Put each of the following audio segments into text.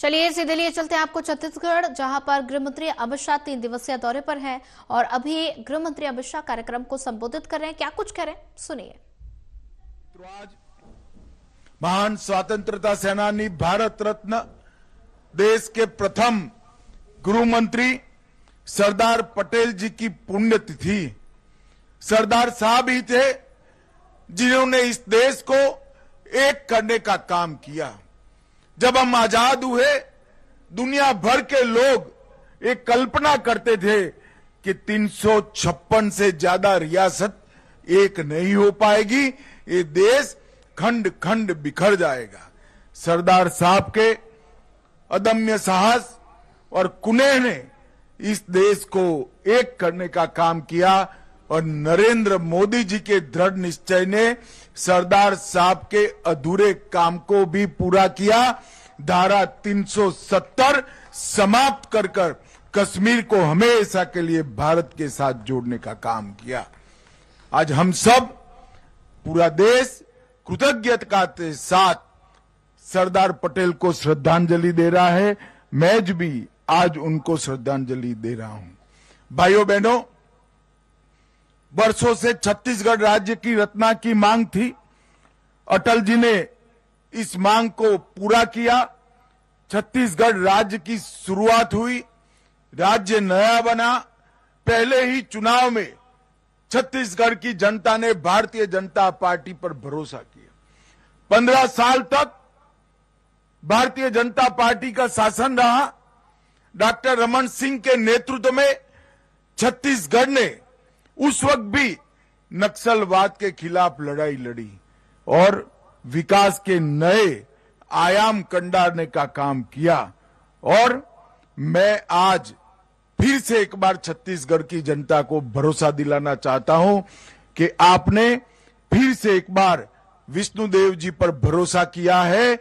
चलिए सीधे लिए चलते हैं आपको छत्तीसगढ़, जहां पर गृह मंत्री अमित शाह 3 दिवसीय दौरे पर हैं और अभी गृह मंत्री अमित शाह कार्यक्रम को संबोधित कर रहे हैं। क्या कुछ कह रहे हैं, सुनिए। तो आज महान स्वतंत्रता सेनानी, भारत रत्न, देश के प्रथम गृह मंत्री सरदार पटेल जी की पुण्यतिथि। सरदार साहब ही थे जिन्होंने इस देश को एक करने का काम किया। जब हम आजाद हुए, दुनिया भर के लोग एक कल्पना करते थे कि 356 से ज्यादा रियासत एक नहीं हो पाएगी, ये देश खंड खंड बिखर जाएगा। सरदार साहब के अदम्य साहस और कुनेह ने इस देश को एक करने का काम किया और नरेंद्र मोदी जी के दृढ़ निश्चय ने सरदार साहब के अधूरे काम को भी पूरा किया। धारा 370 समाप्त कर कश्मीर को हमेशा के लिए भारत के साथ जोड़ने का काम किया। आज हम सब, पूरा देश कृतज्ञता के साथ सरदार पटेल को श्रद्धांजलि दे रहा है। मैं भी आज उनको श्रद्धांजलि दे रहा हूं। भाइयों बहनों, वर्षों से छत्तीसगढ़ राज्य की रत्ना की मांग थी। अटल जी ने इस मांग को पूरा किया। छत्तीसगढ़ राज्य की शुरुआत हुई, राज्य नया बना। पहले ही चुनाव में छत्तीसगढ़ की जनता ने भारतीय जनता पार्टी पर भरोसा किया। 15 साल तक भारतीय जनता पार्टी का शासन रहा। डॉक्टर रमन सिंह के नेतृत्व में छत्तीसगढ़ ने उस वक्त भी नक्सलवाद के खिलाफ लड़ाई लड़ी और विकास के नए आयाम कंडारने का काम किया। और मैं आज फिर से एक बार छत्तीसगढ़ की जनता को भरोसा दिलाना चाहता हूं कि आपने फिर से एक बार विष्णुदेव जी पर भरोसा किया है।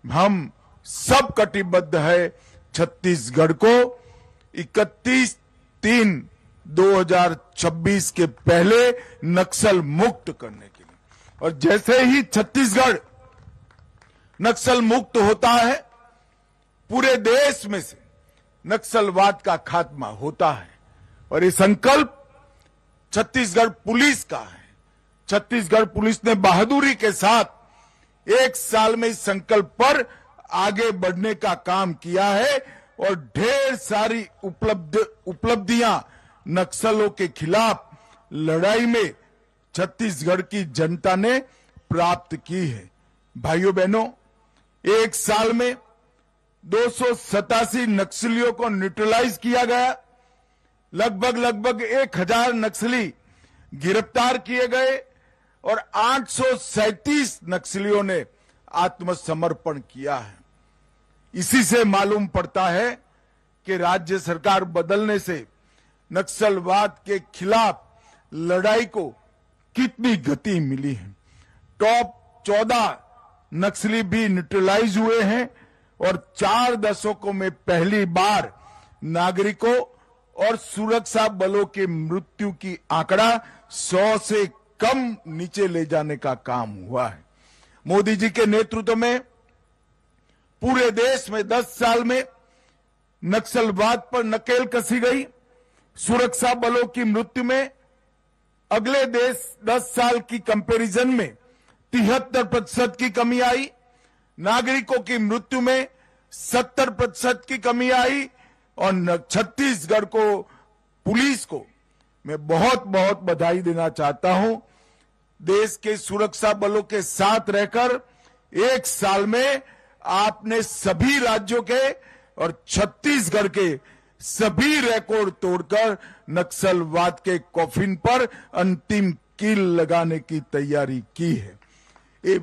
हम सब कटिबद्ध है छत्तीसगढ़ को 31/3/2026 के पहले नक्सल मुक्त करने के लिए। और जैसे ही छत्तीसगढ़ नक्सल मुक्त होता है, पूरे देश में से नक्सलवाद का खात्मा होता है। और ये संकल्प छत्तीसगढ़ पुलिस का है। छत्तीसगढ़ पुलिस ने बहादुरी के साथ 1 साल में इस संकल्प पर आगे बढ़ने का काम किया है और ढेर सारी उपलब्धियां नक्सलों के खिलाफ लड़ाई में छत्तीसगढ़ की जनता ने प्राप्त की है। भाइयों बहनों, 1 साल में 287 नक्सलियों को न्यूट्रलाइज किया गया। लगभग 1000 नक्सली गिरफ्तार किए गए और 837 नक्सलियों ने आत्मसमर्पण किया है। इसी से मालूम पड़ता है कि राज्य सरकार बदलने से नक्सलवाद के खिलाफ लड़ाई को कितनी गति मिली है। टॉप 14 नक्सली भी न्यूट्रलाइज हुए हैं और 4 दशकों में पहली बार नागरिकों और सुरक्षा बलों के मृत्यु की आंकड़ा 100 से कम नीचे ले जाने का काम हुआ है। मोदी जी के नेतृत्व में पूरे देश में 10 साल में नक्सलवाद पर नकेल कसी गई। सुरक्षा बलों की मृत्यु में अगले 10 साल की कंपैरिजन में 73% की कमी आई। नागरिकों की मृत्यु में 70% की कमी आई। और छत्तीसगढ़ को, पुलिस को मैं बहुत बहुत बधाई देना चाहता हूं। देश के सुरक्षा बलों के साथ रहकर 1 साल में आपने सभी राज्यों के और छत्तीसगढ़ के सभी रिकॉर्ड तोड़कर नक्सलवाद के कॉफिन पर अंतिम कील लगाने की तैयारी की है। ये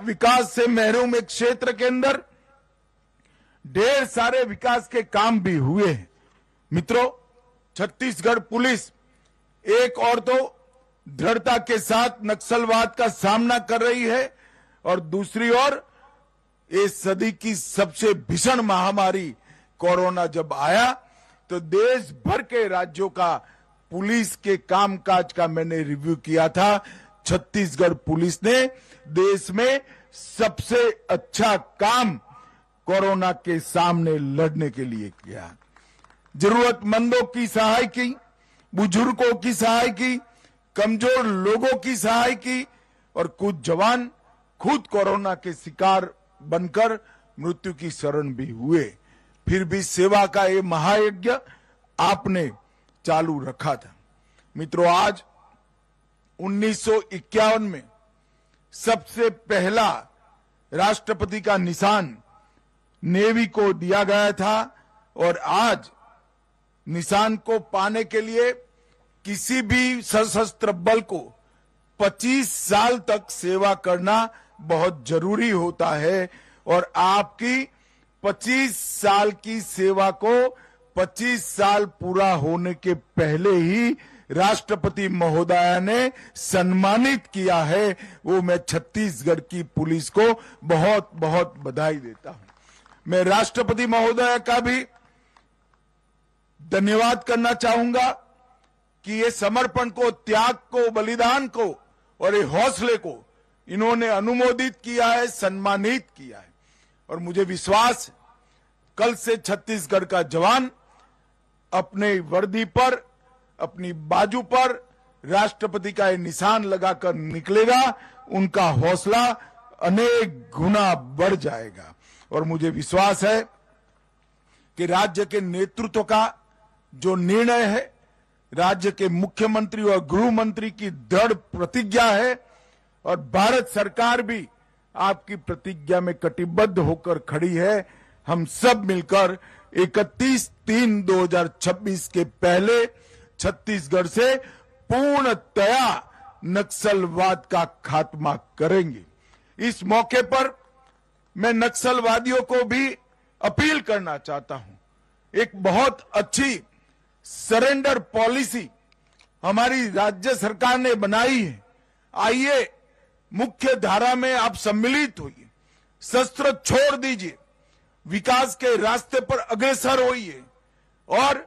विकास से महरूम एक क्षेत्र के अंदर ढेर सारे विकास के काम भी हुए हैं। मित्रों, छत्तीसगढ़ पुलिस एक और तो दृढ़ता के साथ नक्सलवाद का सामना कर रही है और दूसरी ओर इस सदी की सबसे भीषण महामारी कोरोना जब आया तो देश भर के राज्यों का पुलिस के कामकाज का मैंने रिव्यू किया था। छत्तीसगढ़ पुलिस ने देश में सबसे अच्छा काम कोरोना के सामने लड़ने के लिए किया। जरूरतमंदों की सहाय की, बुजुर्गों की सहाय की, कमजोर लोगों की सहाय की, और कुछ जवान खुद कोरोना के शिकार बनकर मृत्यु की शरण भी हुए। फिर भी सेवा का ये महायज्ञ आपने चालू रखा था। मित्रों, आज 1951 में सबसे पहला राष्ट्रपति का निशान नेवी को दिया गया था, और आज निशान को पाने के लिए किसी भी सशस्त्र बल को 25 साल तक सेवा करना बहुत जरूरी होता है। और आपकी 25 साल की सेवा को 25 साल पूरा होने के पहले ही राष्ट्रपति महोदया ने सम्मानित किया है। वो मैं छत्तीसगढ़ की पुलिस को बहुत बहुत बधाई देता हूं। मैं राष्ट्रपति महोदया का भी धन्यवाद करना चाहूंगा कि ये समर्पण को, त्याग को, बलिदान को और ये हौसले को इन्होंने अनुमोदित किया है, सम्मानित किया है। और मुझे विश्वास है कल से छत्तीसगढ़ का जवान अपने वर्दी पर, अपनी बाजू पर राष्ट्रपति का ये निशान लगाकर निकलेगा, उनका हौसला अनेक गुना बढ़ जाएगा। और मुझे विश्वास है कि राज्य के नेतृत्व का जो निर्णय है, राज्य के मुख्यमंत्री और गृह मंत्री की दृढ़ प्रतिज्ञा है, और भारत सरकार भी आपकी प्रतिज्ञा में कटिबद्ध होकर खड़ी है। हम सब मिलकर 31/3/2026 के पहले छत्तीसगढ़ से पूर्णतया नक्सलवाद का खात्मा करेंगे। इस मौके पर मैं नक्सलवादियों को भी अपील करना चाहता हूं। एक बहुत अच्छी सरेंडर पॉलिसी हमारी राज्य सरकार ने बनाई है। आइए मुख्य धारा में आप सम्मिलित होइए, शस्त्र छोड़ दीजिए, विकास के रास्ते पर अग्रसर होइए और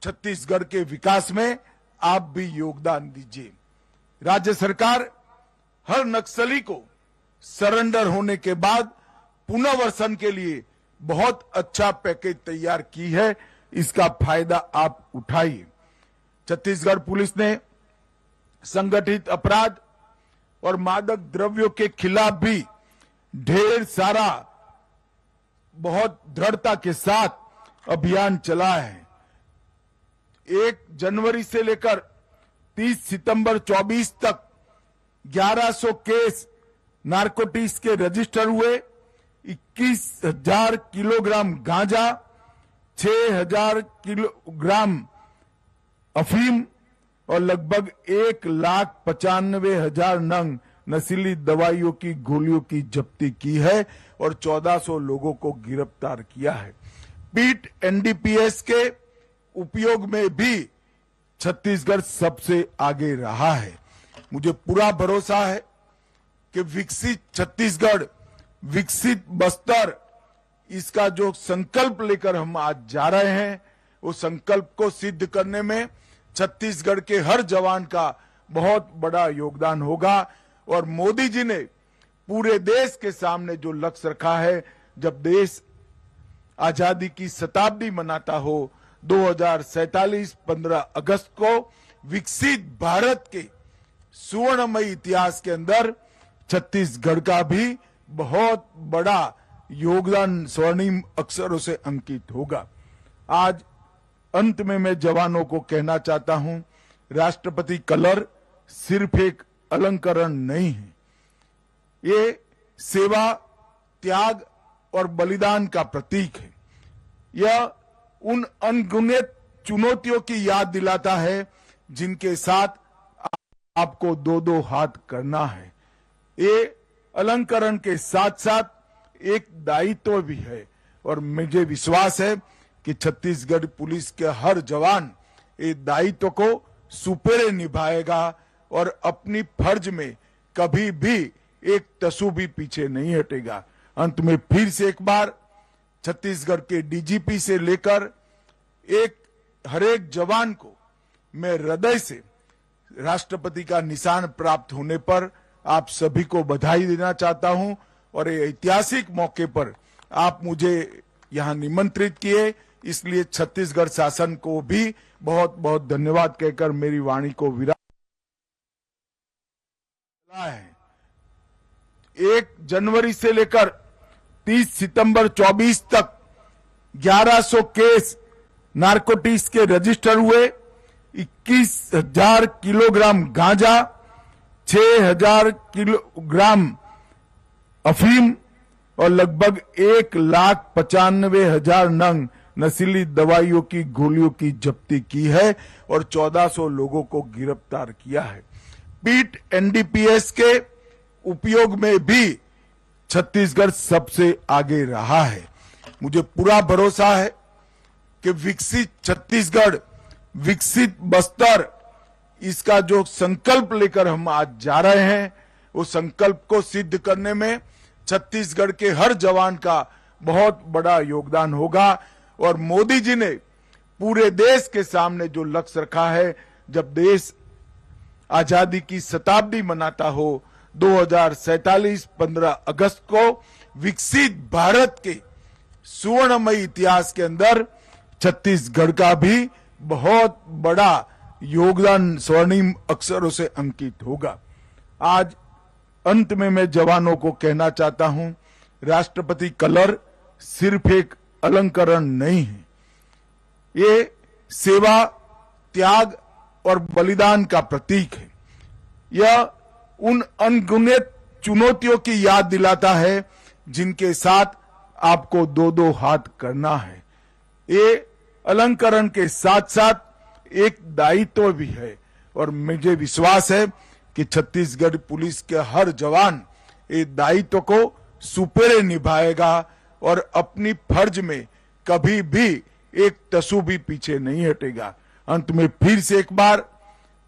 छत्तीसगढ़ के विकास में आप भी योगदान दीजिए। राज्य सरकार हर नक्सली को सरेंडर होने के बाद पुनर्वसन के लिए बहुत अच्छा पैकेज तैयार की है। इसका फायदा आप उठाइए। छत्तीसगढ़ पुलिस ने संगठित अपराध और मादक द्रव्यों के खिलाफ भी ढेर सारा बहुत दृढ़ता के साथ अभियान चलाया है। 1 जनवरी से लेकर 30 सितंबर 24 तक 1100 केस नारकोटिक्स के रजिस्टर हुए। 21,000 किलोग्राम गांजा, 6,000 किलोग्राम अफीम और लगभग 1,95,000 नंग नशीली दवाइयों की गोलियों की जब्ती की है और 1400 लोगों को गिरफ्तार किया है। पीट एनडीपीएस के उपयोग में भी छत्तीसगढ़ सबसे आगे रहा है। मुझे पूरा भरोसा है कि विकसित छत्तीसगढ़, विकसित बस्तर, इसका जो संकल्प लेकर हम आज जा रहे हैं, उस संकल्प को सिद्ध करने में छत्तीसगढ़ के हर जवान का बहुत बड़ा योगदान होगा। और मोदी जी ने पूरे देश के सामने जो लक्ष्य रखा है, जब देश आजादी की शताब्दी मनाता हो 2047 15 अगस्त को, विकसित भारत के सुवर्णमय इतिहास के अंदर छत्तीसगढ़ का भी बहुत बड़ा योगदान स्वर्णिम अक्षरों से अंकित होगा। आज अंत में मैं जवानों को कहना चाहता हूं, राष्ट्रपति कलर सिर्फ एक अलंकरण नहीं है, ये सेवा, त्याग और बलिदान का प्रतीक है। यह उन अनगिनत चुनौतियों की याद दिलाता है जिनके साथ आपको 2-2 हाथ करना है। ये अलंकरण के साथ साथ एक दायित्व भी है और मुझे विश्वास है कि छत्तीसगढ़ पुलिस के हर जवान ये दायित्व को सुपेरे निभाएगा और अपनी फर्ज में कभी भी एक तसु भी पीछे नहीं हटेगा। अंत में फिर से एक बार छत्तीसगढ़ के डीजीपी से लेकर हर एक जवान को मैं हृदय से राष्ट्रपति का निशान प्राप्त होने पर आप सभी को बधाई देना चाहता हूं और ये ऐतिहासिक मौके पर आप मुझे यहाँ निमंत्रित किए, इसलिए छत्तीसगढ़ शासन को भी बहुत बहुत धन्यवाद कहकर मेरी वाणी को विराम है। 1 जनवरी से लेकर 30 सितंबर 24 तक 1100 केस नारकोटिक्स के रजिस्टर हुए, 21,000 किलोग्राम गांजा, 6,000 किलोग्राम अफीम और लगभग 1,95,000 नंग नशीली दवाइयों की गोलियों की जब्ती की है और 1400 लोगों को गिरफ्तार किया है। पीट एनडीपीएस के उपयोग में भी छत्तीसगढ़ सबसे आगे रहा है। मुझे पूरा भरोसा है कि विकसित छत्तीसगढ़, विकसित बस्तर, इसका जो संकल्प लेकर हम आज जा रहे हैं, वो संकल्प को सिद्ध करने में छत्तीसगढ़ के हर जवान का बहुत बड़ा योगदान होगा। और मोदी जी ने पूरे देश के सामने जो लक्ष्य रखा है, जब देश आजादी की शताब्दी मनाता हो 2047 15 अगस्त को, विकसित भारत के सुवर्णमयी इतिहास के अंदर छत्तीसगढ़ का भी बहुत बड़ा योगदान स्वर्णिम अक्षरों से अंकित होगा। आज अंत में मैं जवानों को कहना चाहता हूं, राष्ट्रपति कलर सिर्फ एक अलंकरण नहीं है, ये सेवा, त्याग और बलिदान का प्रतीक है। यह उन अनगिनत चुनौतियों की याद दिलाता है जिनके साथ आपको 2-2 हाथ करना है। ये अलंकरण के साथ साथ एक दायित्व भी है और मुझे विश्वास है कि छत्तीसगढ़ पुलिस के हर जवान ये दायित्व को सुपेरे निभाएगा और अपनी फर्ज में कभी भी एक तसु भी पीछे नहीं हटेगा। अंत में फिर से एक बार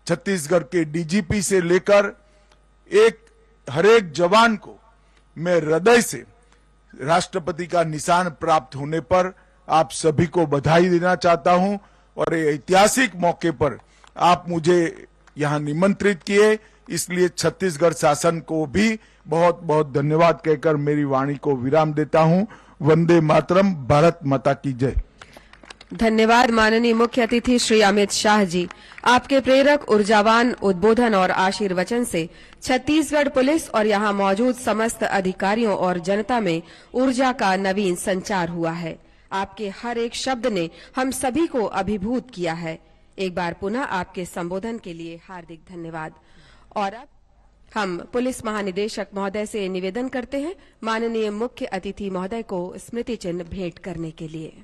छत्तीसगढ़ के डीजीपी से लेकर हर एक जवान को मैं हृदय से राष्ट्रपति का निशान प्राप्त होने पर आप सभी को बधाई देना चाहता हूं। और ये ऐतिहासिक मौके पर आप मुझे यहां निमंत्रित किए, इसलिए छत्तीसगढ़ शासन को भी बहुत बहुत धन्यवाद कहकर मेरी वाणी को विराम देता हूं। वंदे मातरम, भारत माता की जय। धन्यवाद माननीय मुख्य अतिथि श्री अमित शाह जी। आपके प्रेरक, ऊर्जावान उद्बोधन और आशीर्वचन से छत्तीसगढ़ पुलिस और यहाँ मौजूद समस्त अधिकारियों और जनता में ऊर्जा का नवीन संचार हुआ है। आपके हर एक शब्द ने हम सभी को अभिभूत किया है। एक बार पुनः आपके संबोधन के लिए हार्दिक धन्यवाद। और अब हम पुलिस महानिदेशक महोदय से निवेदन करते हैं माननीय मुख्य अतिथि महोदय को स्मृति चिन्ह भेंट करने के लिए।